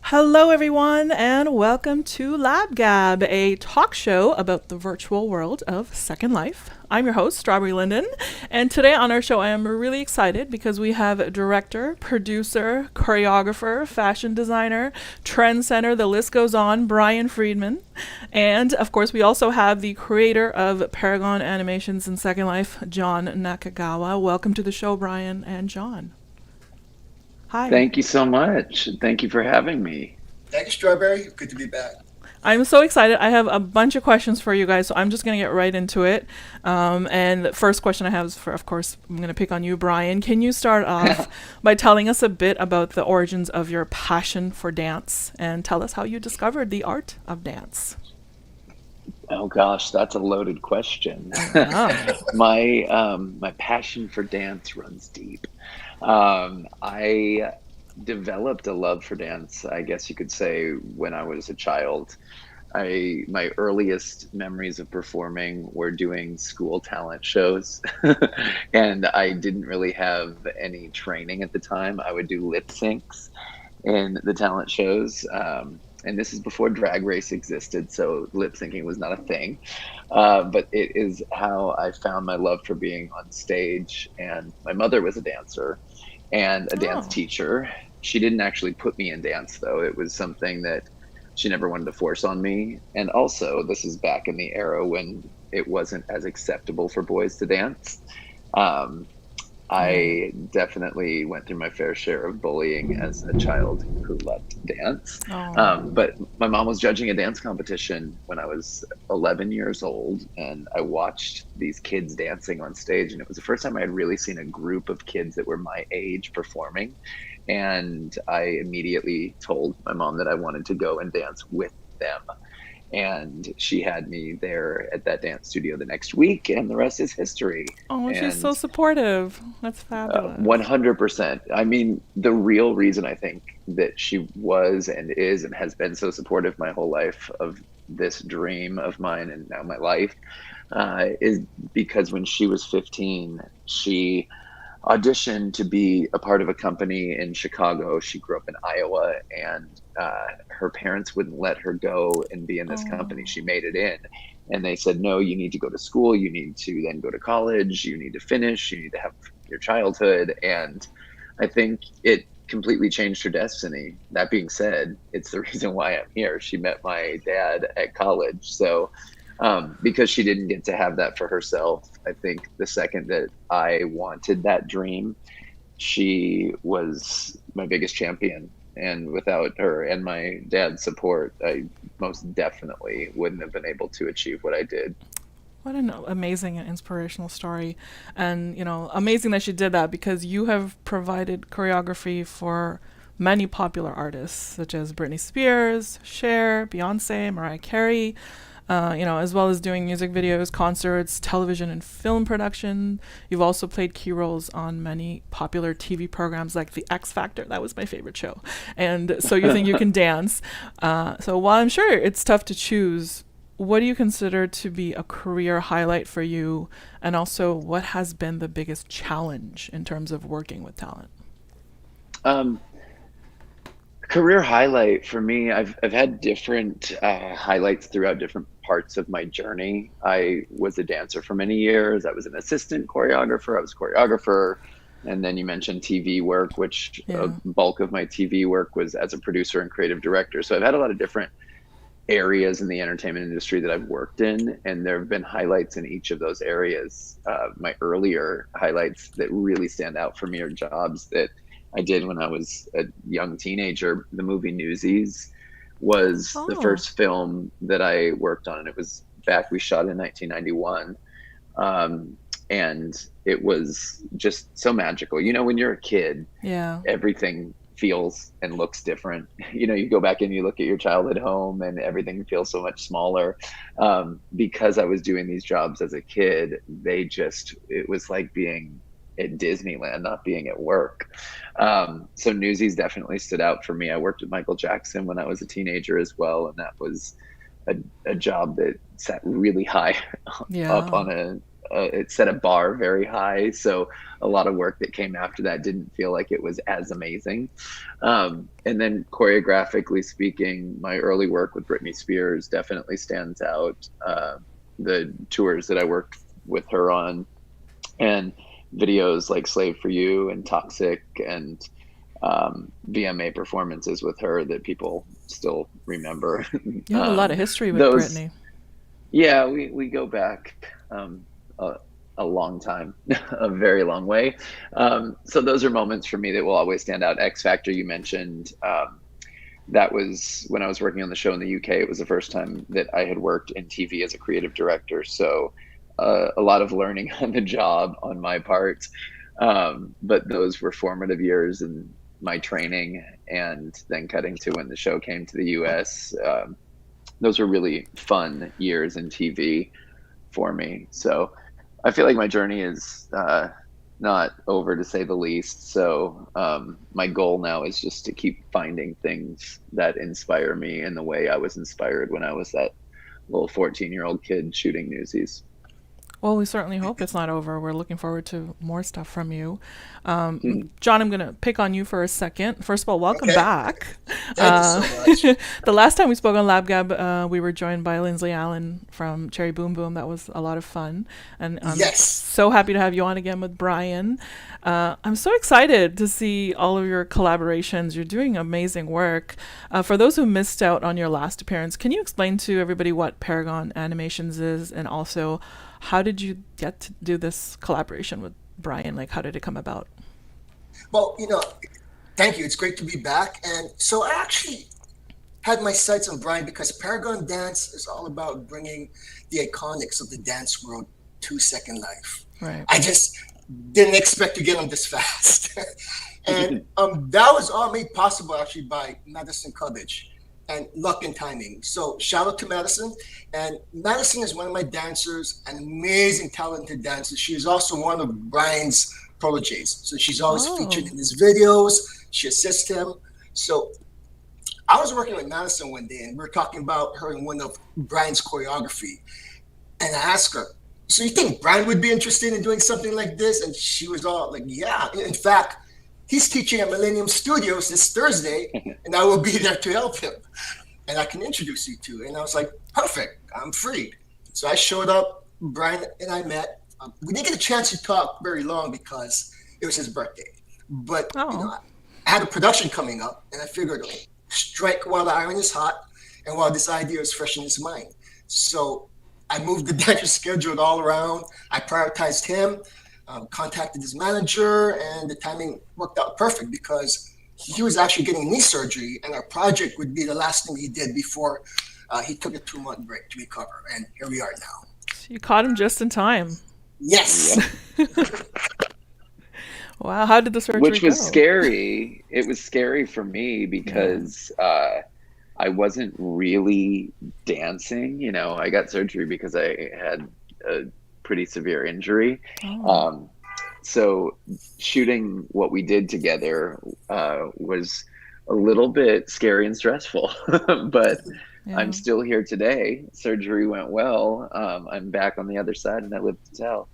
Hello, everyone, and welcome to Lab Gab, a talk show about the virtual world of Second Life. I'm your host, Strawberry Linden, and today on our show I am really excited because we have director, producer, choreographer, fashion designer, trendsetter, the list goes on, Brian Friedman. And of course, we also have the creator of Paragon Animations and Second Life, John Nakagawa. Welcome to the show, Brian and John. Hi. Thank you so much. Thank you for having me. Thank you, Strawberry. Good to be back. I'm so excited. I have a bunch of questions for you guys, so I'm just going to get right into it. And the first question I have is for, of course, I'm going to pick on you, Brian. Can you start off by telling us a bit about the origins of your passion for dance and tell us how you discovered the art of dance? Oh gosh, that's a loaded question. Ah. My passion for dance runs deep. I developed a love for dance, I guess you could say, when I was a child. My earliest memories of performing were doing school talent shows, and I didn't really have any training at the time. I would do lip syncs in the talent shows. And this is before Drag Race existed, so lip syncing was not a thing. But it is how I found my love for being on stage. And my mother was a dancer and a dance Oh. teacher. She didn't actually put me in dance, though. It was something that she never wanted to force on me. And also, this is back in the era when it wasn't as acceptable for boys to dance. Um, Mm. I definitely went through my fair share of bullying as a child who loved dance. Oh. But my mom was judging a dance competition when I was 11 years old, and I watched these kids dancing on stage. And it was the first time I had really seen a group of kids that were my age performing. And I immediately told my mom that I wanted to go and dance with them. And she had me there at that dance studio the next week, and the rest is history. Oh, she's so And supportive. That's fabulous. 100%. I mean, the real reason I think that she was and is and has been so supportive my whole life of this dream of mine and now my life is because when she was 15, she auditioned to be a part of a company in Chicago. She grew up in Iowa, and her parents wouldn't let her go and be in this Oh. company. She made it in, and they said, "No, you need to go to school. You need to then go to college. You need to finish. You need to have your childhood." And I think it completely changed her destiny. That being said, it's the reason why I'm here. She met my dad at college, so because she didn't get to have that for herself. I think the second that I wanted that dream, she was my biggest champion. And without her and my dad's support, I most definitely wouldn't have been able to achieve what I did. What an amazing and inspirational story. And, amazing that she did that because you have provided choreography for many popular artists such as Britney Spears, Cher, Beyonce, Mariah Carey, as well as doing music videos, concerts, television and film production. You've also played key roles on many popular TV programs like The X Factor. That was my favorite show. And so you think you can dance. So while I'm sure it's tough to choose, what do you consider to be a career highlight for you? And also, what has been the biggest challenge in terms of working with talent? Um, Career highlight for me, I've had different highlights throughout different parts of my journey. I was a dancer for many years. I was an assistant choreographer. I was a choreographer. And then you mentioned TV work, which a Yeah. bulk of my TV work was as a producer and creative director. So I've had a lot of different areas in the entertainment industry that I've worked in, and there have been highlights in each of those areas. My earlier highlights that really stand out for me are jobs that I did when I was a young teenager. The movie Newsies was the Oh. first film that I worked on, and it was back, we shot in 1991. Um, and it was just so magical. You know, when you're a kid, Yeah. everything feels and looks different. You know, you go back and you look at your childhood home and everything feels so much smaller. Because I was doing these jobs as a kid, it was like being at Disneyland, not being at work. So Newsies definitely stood out for me. I worked with Michael Jackson when I was a teenager as well, and that was a, a job that sat really high up Yeah. on it set a bar very high. So a lot of work that came after that didn't feel like it was as amazing. And then choreographically speaking, my early work with Britney Spears definitely stands out. The tours that I worked with her on, and videos like Slave for You and Toxic, and VMA performances with her that people still remember. You have a lot of history with Those, Britney. yeah, we go back a, a long time, a very long way. So those are moments for me that will always stand out. X Factor, you mentioned. That was when I was working on the show in the UK. It was the first time that I had worked in TV as a creative director. So a lot of learning on the job on my part. But those were formative years in my training, and then cutting to when the show came to the US. Those were really fun years in TV for me. So I feel like my journey is not over, to say the least. So my goal now is just to keep finding things that inspire me in the way I was inspired when I was that little 14-year-old kid shooting Newsies. Well, we certainly hope it's not over. We're looking forward to more stuff from you. Mhm. John, I'm going to pick on you for a second. First of all, welcome Okay. back. Thank you so much. The last time we spoke on LabGab, we were joined by Lindsley Allen from Cherry Boom Boom. That was a lot of fun. And I'm Yes. so happy to have you on again with Brian. I'm so excited to see all of your collaborations. You're doing amazing work. For those who missed out on your last appearance, can you explain to everybody what Paragon Animations is, and also how did you get to do this collaboration with Brian? Like, how did it come about? Well, thank you. It's great to be back. And so I actually had my sights on Brian because Paragon Dance is all about bringing the iconics of the dance world to Second Life. Right. I just didn't expect to get them this fast. And that was all made possible actually by Madison Cubbage and luck and timing. So shout out to Madison. And Madison is one of my dancers, an amazing, talented dancer. She is also one of Brian's proteges. So she's always featured in his videos. She assists him. So I was working with Madison one day, and we were talking about her in one of Brian's choreography. And I asked her, so you think Brian would be interested in doing something like this? And she was all like, yeah. In fact, he's teaching at Millennium Studios this Thursday, and I will be there to help him. And I can introduce you to. And I was like, perfect, I'm free. So I showed up, Brian and I met. We didn't get a chance to talk very long because it was his birthday. But I had a production coming up, and I figured, okay, strike while the iron is hot and while this idea is fresh in his mind. So I moved the dancer schedule all around. I prioritized him. Contacted his manager, and the timing worked out perfect because he was actually getting knee surgery, and our project would be the last thing he did before he took a 2-month break to recover. And here we are now. You caught him just in time. Yes. Wow. How did the surgery Which was go? scary. It was scary for me because I wasn't really dancing. I got surgery because I had a pretty severe injury. So shooting what we did together was a little bit scary and stressful, but I'm still here today. Surgery went well. I'm back on the other side, and I live to tell.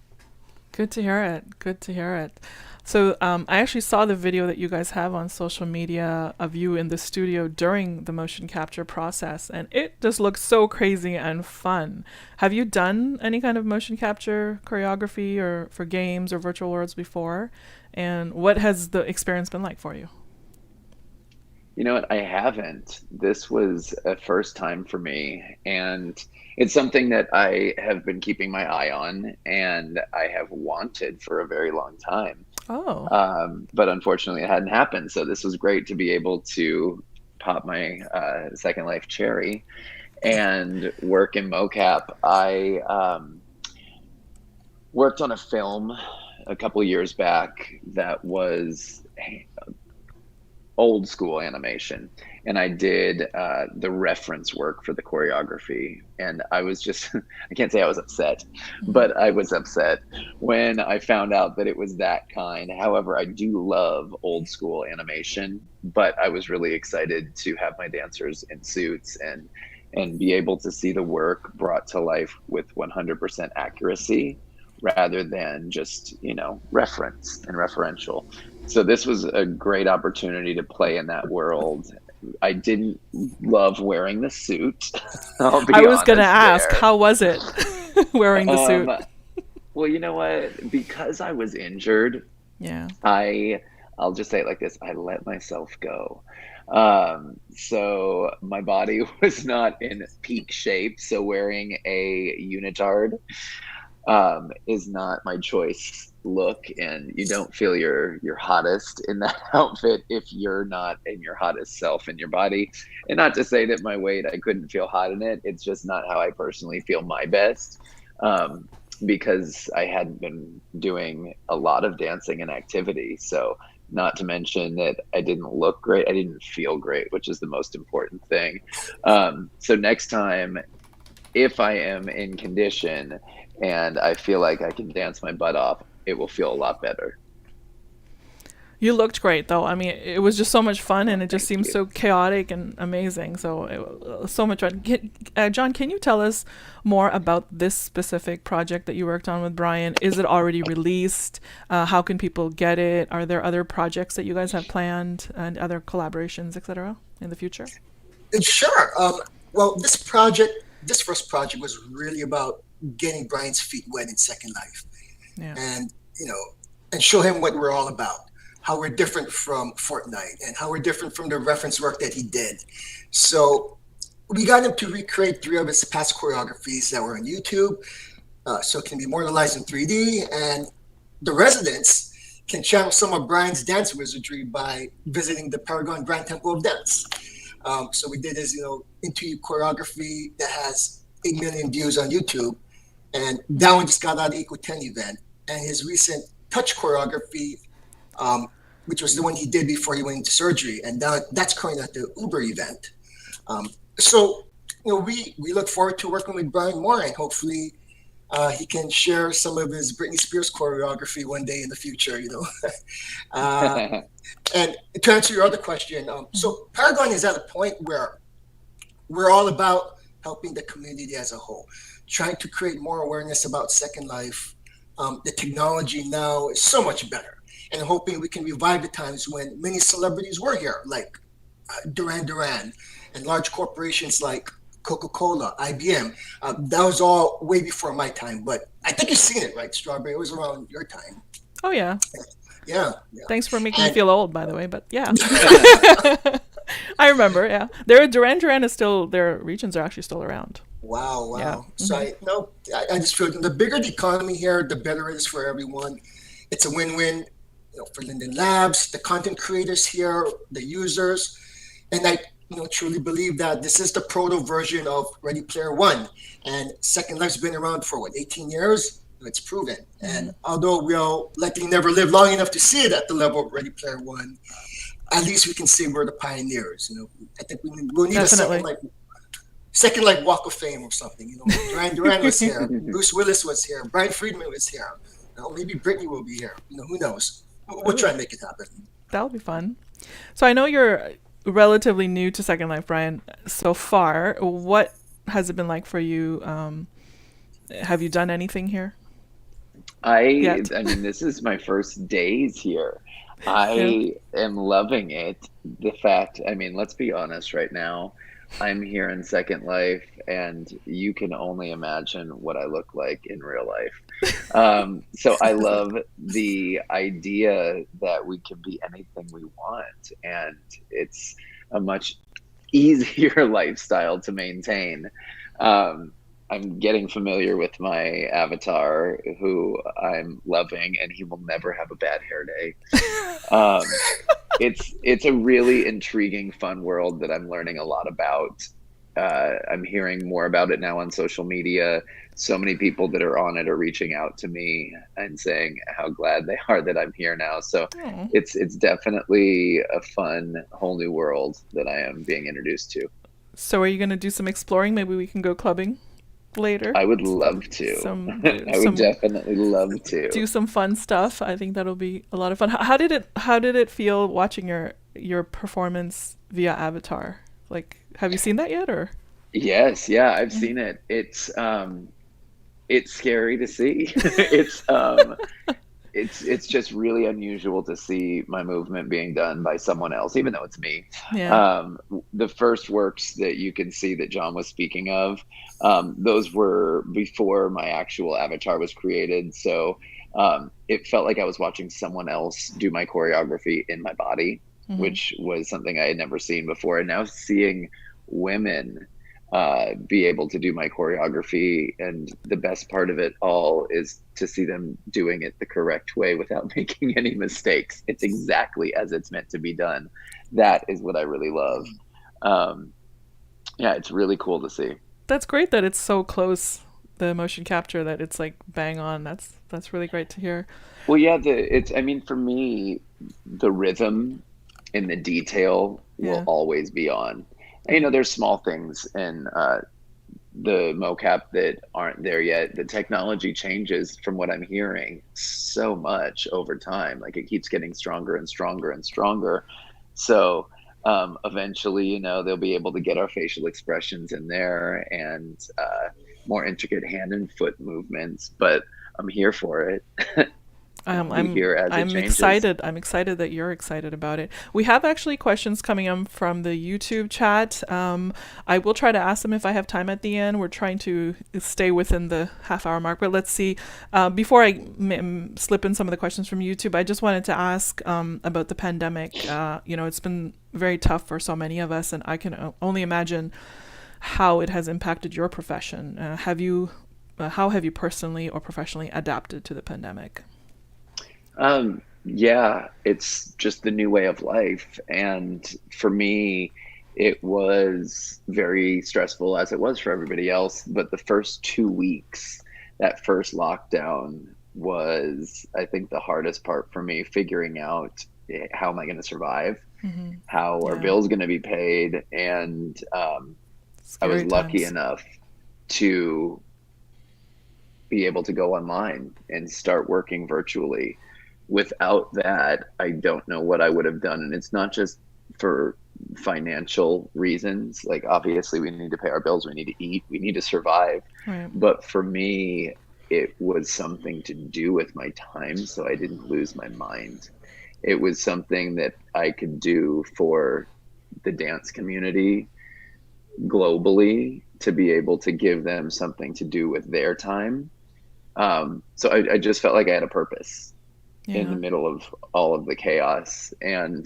Good to hear it. Good to hear it. So I actually saw the video that you guys have on social media of you in the studio during the motion capture process, and it just looks so crazy and fun. Have you done any kind of motion capture choreography or for games or virtual worlds before? And what has the experience been like for you? You know what? I haven't. This was a first time for me, and it's something that I have been keeping my eye on, and I have wanted for a very long time. But unfortunately, it hadn't happened. So this was great to be able to pop my Second Life cherry and work in mocap. I worked on a film a couple years back that was old school animation, and I did the reference work for the choreography, and I was just I can't say I was upset, but I was upset when I found out that it was that kind. However, I do love old school animation, but I was really excited to have my dancers in suits and be able to see the work brought to life with 100% accuracy rather than just, reference and referential. So this was a great opportunity to play in that world. I didn't love wearing the suit. I'll I be was gonna honest ask, there. how was it wearing the Um, suit? well, you know what? Because I was injured, Yeah. I I'll just say it like this, I let myself go. So my body was not in peak shape, so wearing a unitard is not my choice look, and you don't feel your hottest in that outfit if you're not in your hottest self in your body. And not to say that my weight, I couldn't feel hot in it. It's just not how I personally feel my best. Um, because I hadn't been doing a lot of dancing and activity. So not to mention that I didn't look great. I didn't feel great, which is the most important thing. So next time, if I am in condition and I feel like I can dance my butt off, it will feel a lot better. You looked great, though. I mean, it was just so much fun, and Well, it just thank seems you. so chaotic and amazing. So, so much fun. John, can you tell us more about this specific project that you worked on with Brian? Is it already released? How can people get it? Are there other projects that you guys have planned and other collaborations, etc., in the future? Sure. Well, this first project was really about getting Brian's feet wet in Second Life, Yeah. and and show him what we're all about, how we're different from Fortnite, and how we're different from the reference work that he did. So we got him to recreate three of his past choreographies that were on YouTube, so it can be immortalized in 3D, and the residents can channel some of Brian's dance wizardry by visiting the Paragon Grand Temple of Dance. So we did his, into you choreography that has 8 million views on YouTube, and that one just got out of the Equal 10 event. And his recent touch choreography, which was the one he did before he went into surgery, and that's currently at the Uber event. So we look forward to working with Brian more, and hopefully he can share some of his Britney Spears choreography one day in the future. uh, and to answer your other question, so Paragon is at a point where we're all about helping the community as a whole, trying to create more awareness about Second Life. The technology now is so much better, and hoping we can revive the times when many celebrities were here, like Duran Duran, and large corporations like Coca-Cola, IBM. That was all way before my time, but I think you've seen it, right, Strawberry? It was around your time. Oh, yeah. Yeah, yeah. Thanks for making me And feel old, by the way, but yeah. I remember, yeah. Duran Duran is still, their regions are actually still around. wow, Yeah. wow. So I just feel the bigger the economy here, the better it is for everyone. It's a win-win, for Linden Labs, the content creators here, the users, and I truly believe that this is the proto version of Ready Player One, and Second Life's been around for what, 18 years. It's proven, and although we'll likely never live long enough to see it at the level of Ready Player One, at least we can say we're the pioneers. I think we'll need Definitely. a second like Walk of Fame or something. Duran Duran was here, Bruce Willis was here, Brian Friedman was here. Maybe Britney will be here. Who knows? We'll try and make it happen. That would be fun. So I know you're relatively new to Second Life, Brian. So far, what has it been like for you? Have you done anything here I yet? I mean, this is my first days here. Yeah. I am loving it. The fact, I mean, let's be honest right now. I'm here in Second Life, and you can only imagine what I look like in real life. So I love the idea that we can be anything we want, and it's a much easier lifestyle to maintain. Um, I'm getting familiar with my avatar, who I'm loving, and he will never have a bad hair day. Um, it's a really intriguing, fun world that I'm learning a lot about. I'm hearing more about it now on social media. So many people that are on it are reaching out to me and saying how glad they are that I'm here now. So Oh. it's definitely a fun whole new world that I am being introduced to. So are you going to do some exploring? Maybe we can go clubbing later. I would love to. Some I would some definitely love to. do some fun stuff. I think that'll be a lot of fun. How did it feel watching your performance via Avatar? Like, have you seen that yet, or? Yes, yeah, I've seen it. it's scary to see. It's just really unusual to see my movement being done by someone else, even though it's me. Yeah. The first works that you can see that John was speaking of, those were before my actual avatar was created. So it felt like I was watching someone else do my choreography in my body, Hmm. which was something I had never seen before. And now seeing women be able to do my choreography. And the best part of it all is to see them doing it the correct way without making any mistakes. It's exactly as it's meant to be done. That is what I really love. Um, yeah, it's really cool to see. That's great that it's so close, the motion capture, that it's like bang on. That's really great to hear. Well, yeah, I mean, for me, the rhythm and the detail will Yeah. always be on. And, there's small things in the mocap that aren't there yet. The technology changes from what I'm hearing so much over time. Like it keeps getting stronger and stronger and stronger. So eventually, they'll be able to get our facial expressions in there and more intricate hand and foot movements. But I'm here for it. And I'll be here as it I'm changes. excited. I'm excited that you're excited about it. We have actually questions coming in from the YouTube chat. I will try to ask them if I have time at the end. We're trying to stay within the half-hour mark, but let's see. Before I slip in some of the questions from YouTube, I just wanted to ask about the pandemic. It's been very tough for so many of us, and I can only imagine how it has impacted your profession. How have you personally or professionally adapted to the pandemic? Yeah, it's just the new way of life. And for me, it was very stressful as it was for everybody else. But the first 2 weeks, that first lockdown was, I think, the hardest part for me, figuring out how am I going to survive? Hmm. How are Yeah, bills going to be paid? And I was scary lucky times. enough to be able to go online and start working virtually. Without that, I don't know what I would have done. And it's not just for financial reasons. Like, obviously, we need to pay our bills, we need to eat, we need to survive. Right. But for me, it was something to do with my time so I didn't lose my mind. It was something that I could do for the dance community globally to be able to give them something to do with their time. So I just felt like I had a purpose in the Yeah. middle of all of the chaos, um,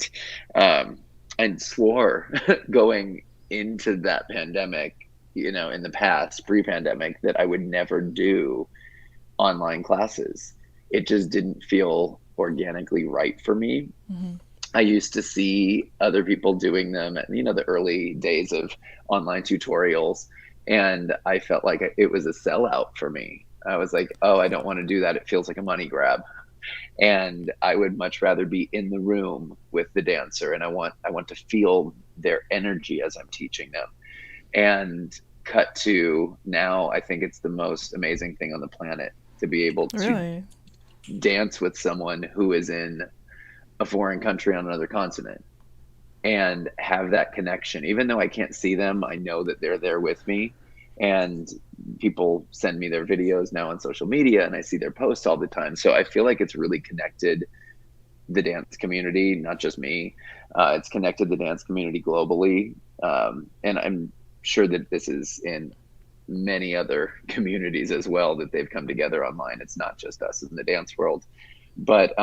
and swore going into that pandemic, in the past, pre-pandemic, that I would never do online classes. It just didn't feel organically right for me. Hmm. I used to see other people doing them at, the early days of online tutorials, and I felt like it was a sellout for me. I was like, oh, I don't want to do that. It feels like a money grab. And I would much rather be in the room with the dancer, and I want to feel their energy as I'm teaching them. And cut to now, I think it's the most amazing thing on the planet to be able to Really? dance with someone who is in a foreign country on another continent and have that connection. Even though I can't see them, I know that they're there with me. And people send me their videos now on social media, and I see their posts all the time. So I feel like it's really connected the dance community, not just me. It's connected the dance community globally. And I'm sure that this is in many other communities as well, that they've come together online. It's not just us in the dance world. But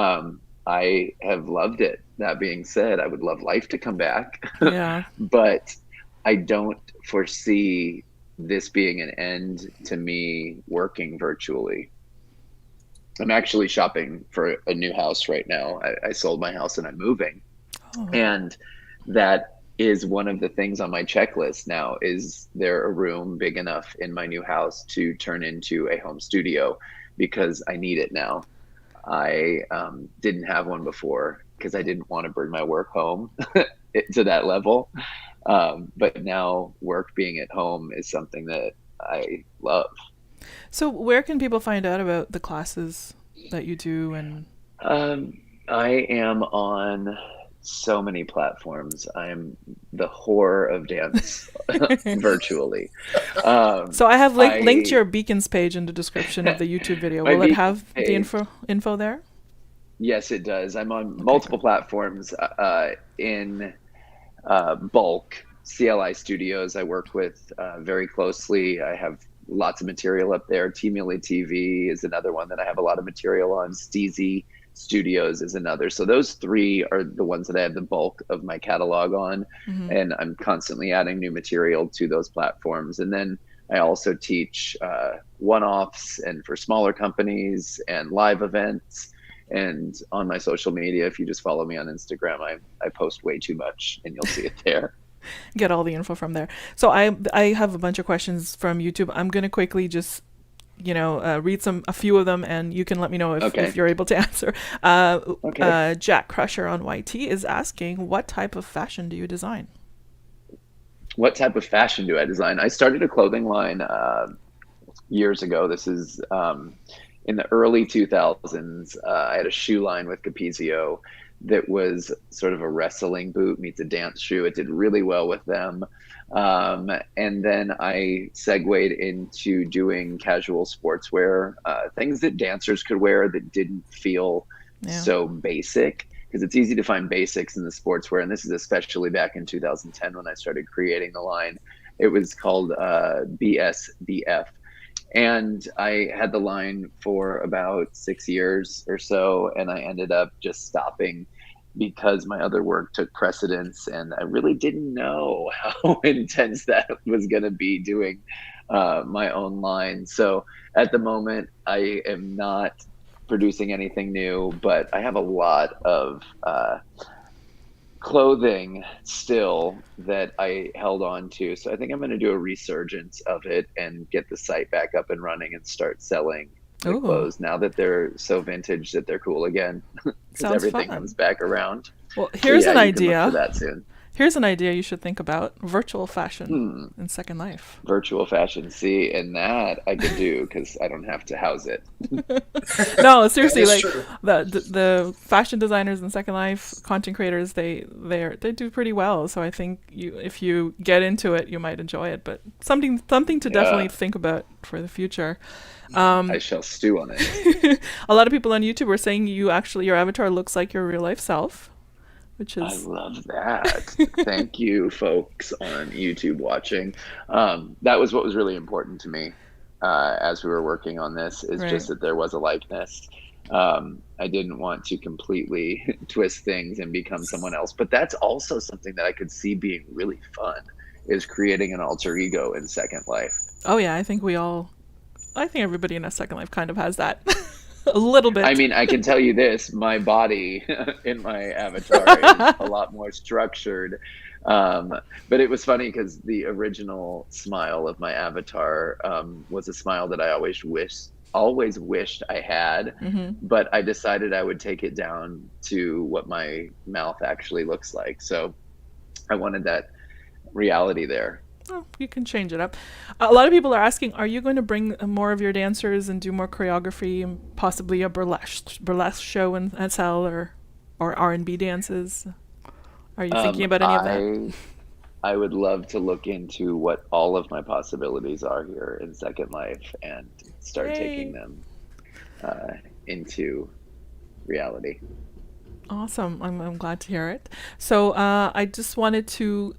I have loved it. That being said, I would love life to come back, Yeah. but I don't foresee this being an end to me working virtually. I'm actually shopping for a new house right now. I sold my house and I'm moving. Oh. And that is one of the things on my checklist now. Is there a room big enough in my new house to turn into a home studio? Because I need it now. I didn't have one before because I didn't want to bring my work home to that level. But now work being at home is something that I love. So where can people find out about the classes that you do? And Um, I am on so many platforms. I'm the whore of dance virtually. So I have linked I your Beacons page in the description of the YouTube video. my Will it Beacon have the page. info there? Yes, it does. I'm on Okay, multiple great. platforms in bulk. CLI Studios, I work with very closely. I have lots of material up there. T-Millie TV is another one that I have a lot of material on. Steezy Studios is another. So those three are the ones that I have the bulk of my catalog on. Hmm. And I'm constantly adding new material to those platforms. And then I also teach one-offs and for smaller companies and live events. And on my social media, if you just follow me on Instagram, I post way too much and you'll see it there. Get all the info from there. So I have a bunch of questions from YouTube. I'm gonna quickly just read a few of them, and you can let me know if Okay. you're able to answer. Okay. Jack Crusher on YT is asking, what type of fashion do you design? What type of fashion do I design? I started a clothing line years ago. This is in the early 2000s. I had a shoe line with Capezio that was sort of a wrestling boot meets a dance shoe. It did really well with them. And then I segued into doing casual sportswear, things that dancers could wear that didn't feel Yeah. so basic. Because it's easy to find basics in the sportswear. And this is especially back in 2010 when I started creating the line. It was called BSBF. And I had the line for about 6 years or so, and I ended up just stopping because my other work took precedence, and I really didn't know how intense that was going to be doing my own line. So at the moment, I am not producing anything new, but I have a lot of clothing still that I held on to. So I think I'm going to do a resurgence of it and get the site back up and running and start selling the Ooh, clothes now that they're so vintage that they're cool again because sounds everything comes fun. back around. Well, So here's yeah, an you can look for idea. that soon. Here's an idea you should think about: virtual fashion Hmm. in Second Life. Virtual fashion. See, and that I could do because I don't have to house it. No, That seriously, is like true. the fashion designers in Second Life, content creators, they do pretty well. So I think if you get into it, you might enjoy it. But something to definitely Yeah, think about for the future. I shall stew on it. A lot of people on YouTube were saying your avatar looks like your real life self, which I is love that. Thank you, folks on YouTube watching. That was what was really important to me as we were working on this, is right. just that there was a likeness. I didn't want to completely twist things and become someone else, but that's also something that I could see being really fun, is creating an alter ego in Second Life. Oh yeah, I think everybody in a Second Life kind of has that a little I bit. mean, I can tell you this, my body in my avatar is a lot more structured. Um, but it was funny because the original smile of my avatar was a smile that I always wished I had, Hmm. but I decided I would take it down to what my mouth actually looks like. So I wanted that reality there. Oh, you can change it up. A lot of people are asking, are you going to bring more of your dancers and do more choreography and possibly a burlesque show and sell or R&B dances? Are you thinking about any of that? I would love to look into what all of my possibilities are here in Second Life and start taking Yay. them uh, into reality. Awesome. I'm glad to hear it. So I just wanted to,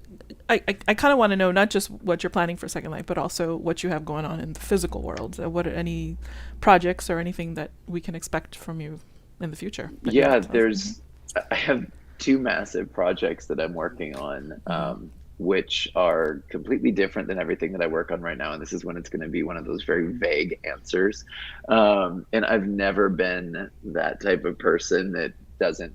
I kind of want to know not just what you're planning for Second Life, but also what you have going on in the physical world. What are any projects or anything that we can expect from you in the future that you'd like Yeah, to tell us? Hmm. I have two massive projects that I'm working on, Hmm. which are completely different than everything that I work on right now. And this is when it's going to be one of those very vague answers. And I've never been that type of person that doesn't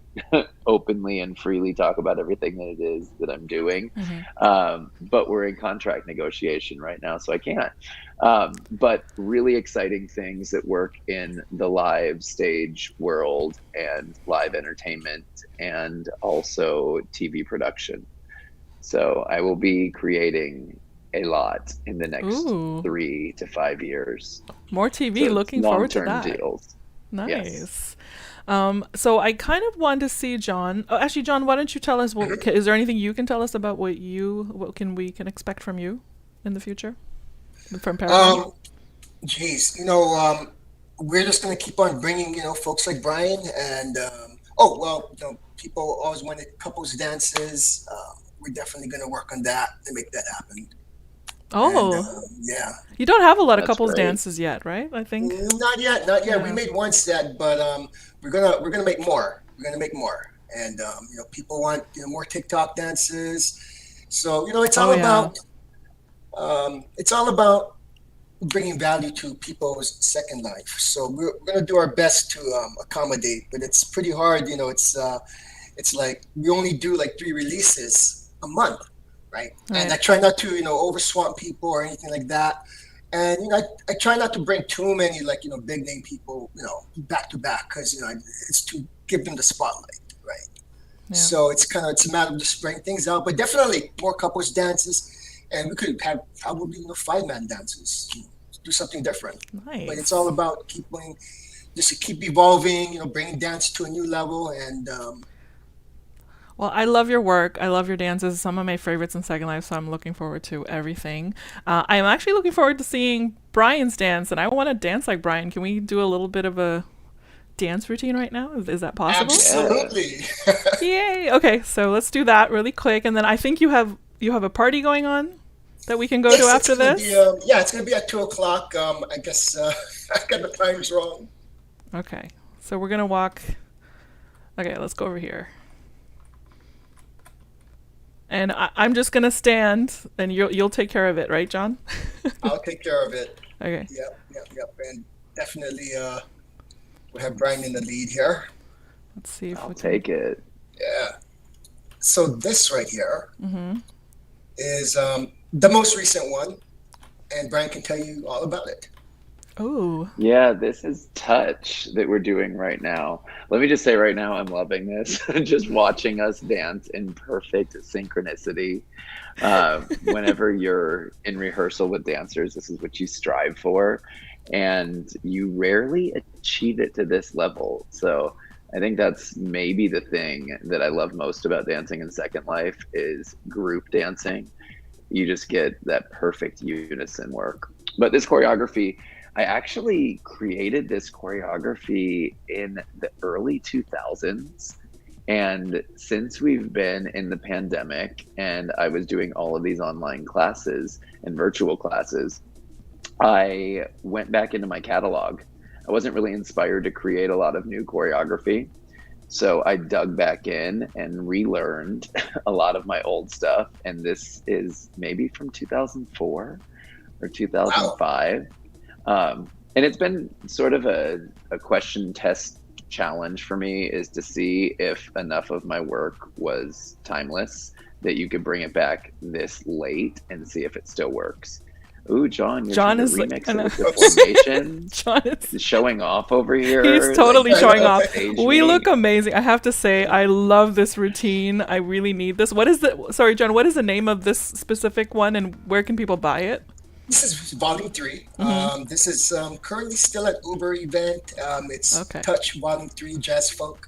openly and freely talk about everything that it is that I'm doing. Hmm. But we're in contract negotiation right now, so I can't. But really exciting things that work in the live stage world and live entertainment and also TV production. So I will be creating a lot in the next Ooh, 3 to 5 years. more TV. So it's Looking forward to long-term that. deals. Nice. So I kind of want to see John. Oh, actually, John, why don't you tell us is there anything you can tell us about we can expect from you in the future from Paragon? Geez, we're just gonna keep on bringing, folks like Brian and oh well, people always wanted couples dances. We're definitely gonna work on that and make that happen. And Oh, yeah, you don't have a lot of That's couples great. dances yet, right? I think. not yet, not yet. We Yeah. made one set, but we're gonna make more. We're gonna make more, and people want more TikTok dances. So Oh yeah. it's all about bringing value to people's second life. So we're going to do our best to accommodate, but it's pretty hard. It's like we only do like 3 releases a month, right? And I Right. try not to over swamp people or anything like that. And I try not to bring too many like big name people back to back because it's to give them the spotlight, right? Yeah. So it's a matter of just spreading things out, but definitely more couples dances, and we could have probably 5-man dances, do something different. But it's all Nice. about just to keep evolving, bringing dance to a new level, and Well, I love your work. I love your dances. Some of my favorites in Second Life, so I'm looking forward to everything. I'm actually looking forward to seeing Brian's dance, and I want to dance like Brian. Can we do a little bit of a dance routine right now? Is that possible? Yeah. absolutely. Yay! Okay, so let's do that really quick, and then I think you have a party going on that we can go to Yes, it's after gonna be this. it's gonna be at 2 o'clock. I guess I got the times wrong. Okay, so we're gonna walk. Okay, let's go over here. And I'm just gonna stand, and you'll take care of it, right, John? I'll take care of it. Okay. Yep, yep, yep, and definitely we'll have Brian in the lead here. Let's see if I'll we can. take it. Yeah. So this right here Mm-hmm. is the most recent one, and Brian can tell you all about it. Oh, Yeah, this is Touch that we're doing right now. Let me just say right now, I'm loving this. Just watching us dance in perfect synchronicity. Whenever you're in rehearsal with dancers, this is what you strive for, and you rarely achieve it to this level. So I think that's maybe the thing that I love most about dancing in Second Life is group dancing. You just get that perfect unison work. But this choreography, I actually created this choreography in the early 2000s. And since we've been in the pandemic and I was doing all of these online classes and virtual classes, I went back into my catalog. I wasn't really inspired to create a lot of new choreography. So I dug back in and relearned a lot of my old stuff. And this is maybe from 2004 or Wow. 2005. And it's been sort of a question test challenge for me is to see if enough of my work was timeless that you could bring it back this late and see if it still works. Ooh, John, you're trying John to is like, remix I it know. with the formation, John is. showing off over He's here, like totally trying showing to off. upstage We look me. amazing. I have to say, I love this routine. I really need this. What is the? Sorry, John. What is the name of this specific one, and where can people buy it? This is Volume 3. Mm-hmm. This is currently still at Uber event. It's Okay. Touch Volume 3 Jazz Funk.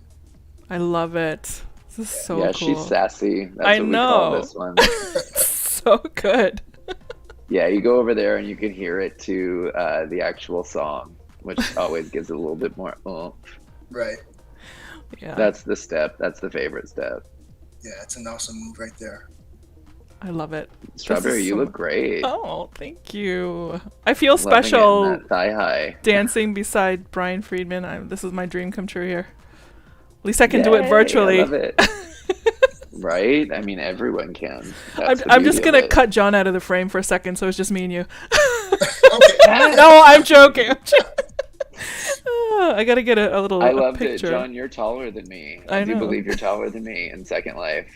I love it. This is so Yeah, she's cool. sassy. That's I what we call know. this one. So good. Yeah, you go over there and you can hear it to the actual song, which always gives it a little bit more oomph. Right. Yeah, That's the step. That's the favorite step. Yeah, it's an awesome move right there. I love it. This Strawberry, is you so. look great. Oh, thank you. I feel Loving it in special that thigh high. dancing beside Brian Friedman. This is my dream come true here. At least I can do it Yay, I virtually. love it. Right? I mean, everyone can. I'm, That's the I'm just beauty of gonna it. cut John out of the frame for a second, so it's just me and you. Okay. No, I'm joking. I gotta get a little I a loved it. picture. John, you're taller than me. I I do know. believe you're taller than me in Second Life.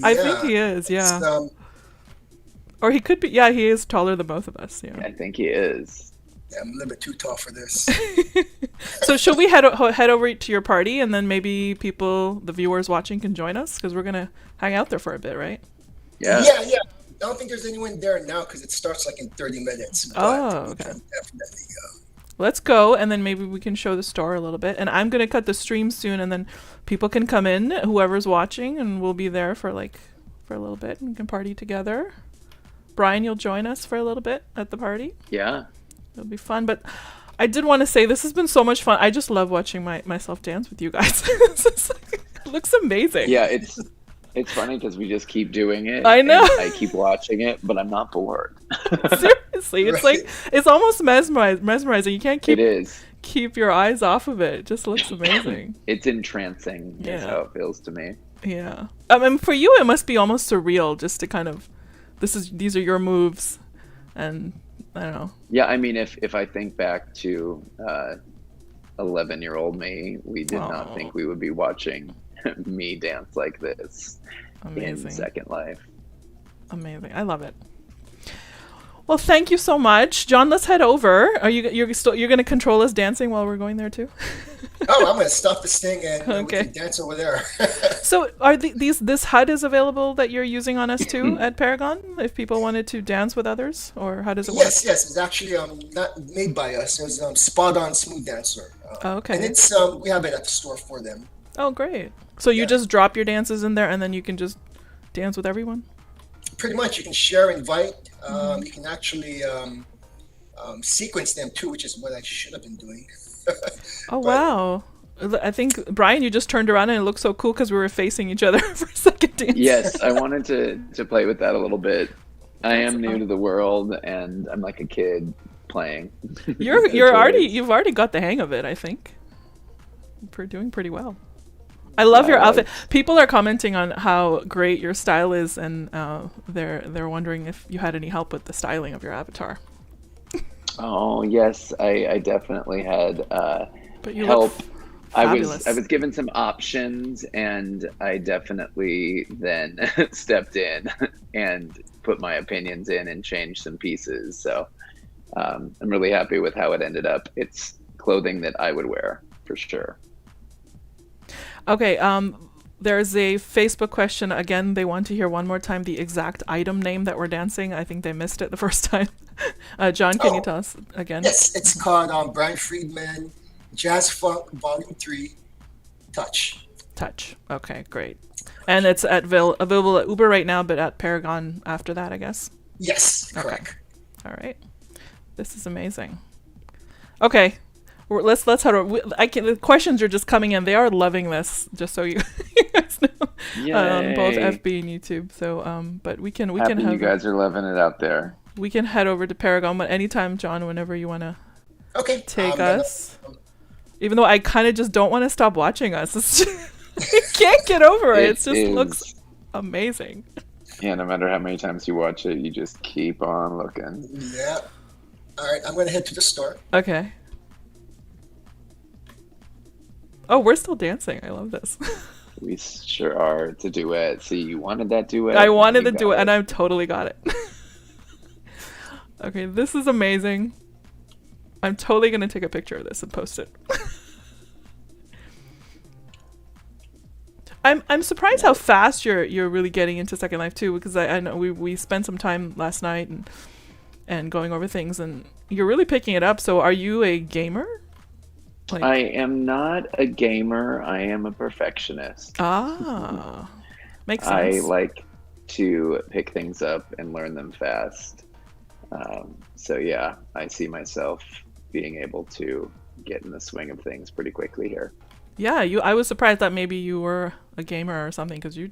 I think Yeah. he is, It's, yeah. Or he could be. Yeah, he is taller than both of us. Yeah. I think he is. yeah, I'm a little bit too tall for this. So should we head over to your party, and then maybe the viewers watching, can join us because we're gonna hang out there for a bit, right? Yeah. Yeah. I don't think there's anyone there now because it starts like in 30 minutes. But Oh, we okay. can definitely let's go, and then maybe we can show the store a little bit. And I'm gonna cut the stream soon, and then people can come in, whoever's watching, and we'll be there for a little bit and we can party together. Brian, you'll join us for a little bit at the party. Yeah. It'll be fun. But I did want to say this has been so much fun. I just love watching myself dance with you guys. It looks amazing. Yeah, it's funny because we just keep doing it. I know. And I keep watching it, but I'm not bored. Seriously, it's like it's almost mesmerizing. You can't keep your eyes off of it. It just looks amazing. It's entrancing. Yeah. Is how it feels to me. Yeah. I mean, for you, it must be almost surreal just to kind of, these are your moves, and I don't know. Yeah, I mean, if I think back to 11-year-old me, we did not think we would be watching me dance like this in Second Life. Amazing. I love it. Well, thank you so much, John. Let's head over. You're going to control us dancing while we're going there too? Oh, I'm going to stop this thing and we can dance over there. So, are this HUD is available that you're using on us too at Paragon? If people wanted to dance with others, or how does it work? Yes. It's actually not made by us. It was Spot On Smooth Dancer. Okay. And it's we have it at the store for them. Oh, great. So you just drop your dances in there, and then you can just dance with everyone? Pretty much. You can share, invite. You can actually sequence them too, which is what I should have been doing. Wow. I think, Brian, you just turned around and it looked so cool because we were facing each other for a second dance. Yes, I wanted to play with that a little bit. I am new to the world, and I'm like a kid playing. You've already got the hang of it, I think. You're doing pretty well. I love your outfit. People are commenting on how great your style is, and they're wondering if you had any help with the styling of your avatar. Oh yes, I definitely had help. I was given some options, and I definitely then stepped in and put my opinions in and changed some pieces. So I'm really happy with how it ended up. It's clothing that I would wear for sure. Okay, there's a Facebook question. Again, they want to hear one more time the exact item name that we're dancing. I think they missed it the first time. John, can you tell us again? Yes, it's called Brian Friedman Jazz Funk Volume 3 Touch. Touch. Okay, great. And it's available at Uber right now, but at Paragon after that, I guess? Yes, correct. All right. This is amazing. Okay. Let's head over. The questions are just coming in. They are loving this, just so you guys know. Both FB and YouTube. So, but we can Happy you guys are loving it out there. We can head over to Paragon, but anytime, John, whenever you want to take us. Even though I kind of just don't want to stop watching us. I can't get over it. It just looks amazing. Yeah, no matter how many times you watch it, you just keep on looking. Yeah. All right, I'm going to head to the store. Okay. Oh, we're still dancing. I love this. We sure are. It's a duet. See, you wanted that duet. I wanted the duet, and I totally got it. Okay, this is amazing. I'm totally going to take a picture of this and post it. I'm surprised how fast you're really getting into Second Life too, because I know we spent some time last night and going over things, and you're really picking it up. So are you a gamer? I am not a gamer. I am a perfectionist. Ah, makes sense. I like to pick things up and learn them fast. So yeah, I see myself being able to get in the swing of things pretty quickly here. Yeah, I was surprised that maybe you were a gamer or something, because you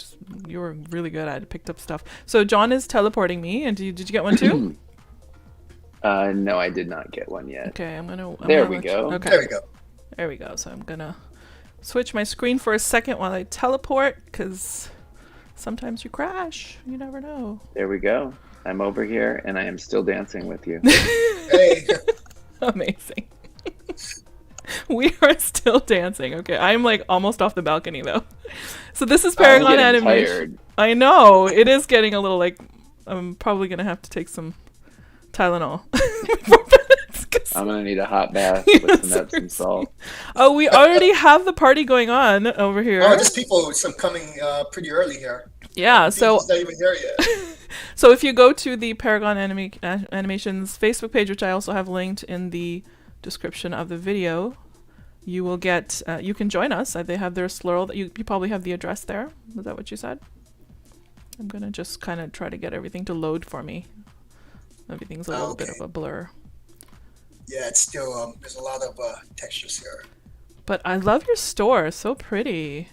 were really good at it, picked up stuff. So John is teleporting me, and did you get one too? No, I did not get one yet. Okay, There we go. Okay. There we go. There we go. So I'm gonna switch my screen for a second while I teleport, because sometimes you crash. You never know. There we go. I'm over here, and I am still dancing with you. Hey. Amazing. We are still dancing. Okay, I'm like almost off the balcony though. So this is Paragon Animation. Tired. I know it is getting a little like I'm probably gonna have to take some Tylenol. I'm gonna need a hot bath with some Epsom salt. Oh, we already have the party going on over here. Oh, there's people coming pretty early here. Yeah, so it's not even here yet. So if you go to the Paragon Animation's Facebook page, which I also have linked in the description of the video, you will get, you can join us. They have their Slurl, you probably have the address there. Was that what you said? I'm going to just kind of try to get everything to load for me. Everything's a little bit of a blur. Yeah, it's still, there's a lot of textures here. But I love your store. So pretty.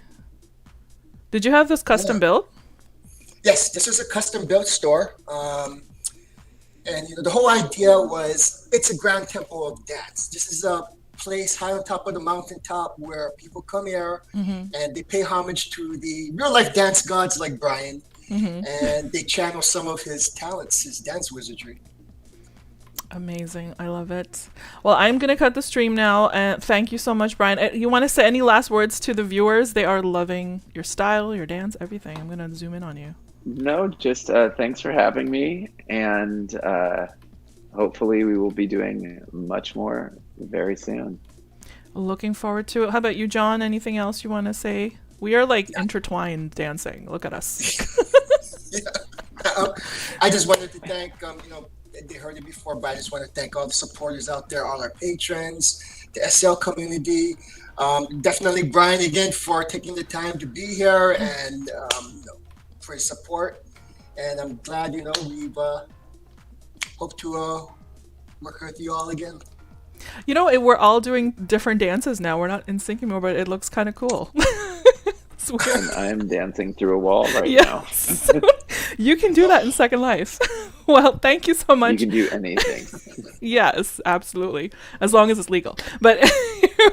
Did you have this custom built? Yes, this is a custom built store. And the whole idea was it's a grand temple of dance. This is a place high on top of the mountaintop where people come here and they pay homage to the real life dance gods like Brian. And they channel some of his talents, his dance wizardry. Amazing. I love it. Well, I'm going to cut the stream now. And thank you so much, Brian. You want to say any last words to the viewers? They are loving your style, your dance, everything. I'm going to zoom in on you. No, just thanks for having me. And hopefully we will be doing much more very soon. Looking forward to it. How about you, John? Anything else you want to say? We are like intertwined dancing. Look at us. I just wanted to thank, they heard it before, but I just want to thank all the supporters out there, all our patrons, the SL community. Definitely Brian again for taking the time to be here and for his support. And I'm glad, we've hope to work with you all again. We're all doing different dances now. We're not in sync anymore, but it looks kind of cool. It's weird. I'm dancing through a wall right now. You can do that in Second Life. Well, thank you so much. You can do anything. Yes, absolutely. As long as it's legal. But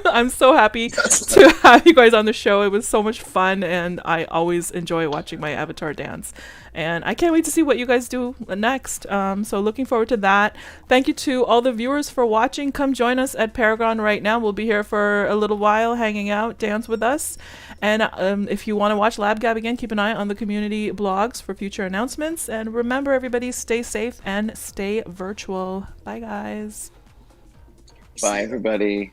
I'm so happy to have you guys on the show. It was so much fun, and I always enjoy watching my avatar dance. And I can't wait to see what you guys do next. So looking forward to that. Thank you to all the viewers for watching. Come join us at Paragon right now. We'll be here for a little while, hanging out, dance with us. And if you want to watch LabGab again, keep an eye on the community blogs for future announcements. And remember, everybody, stay safe and stay virtual. Bye, guys. Bye, everybody.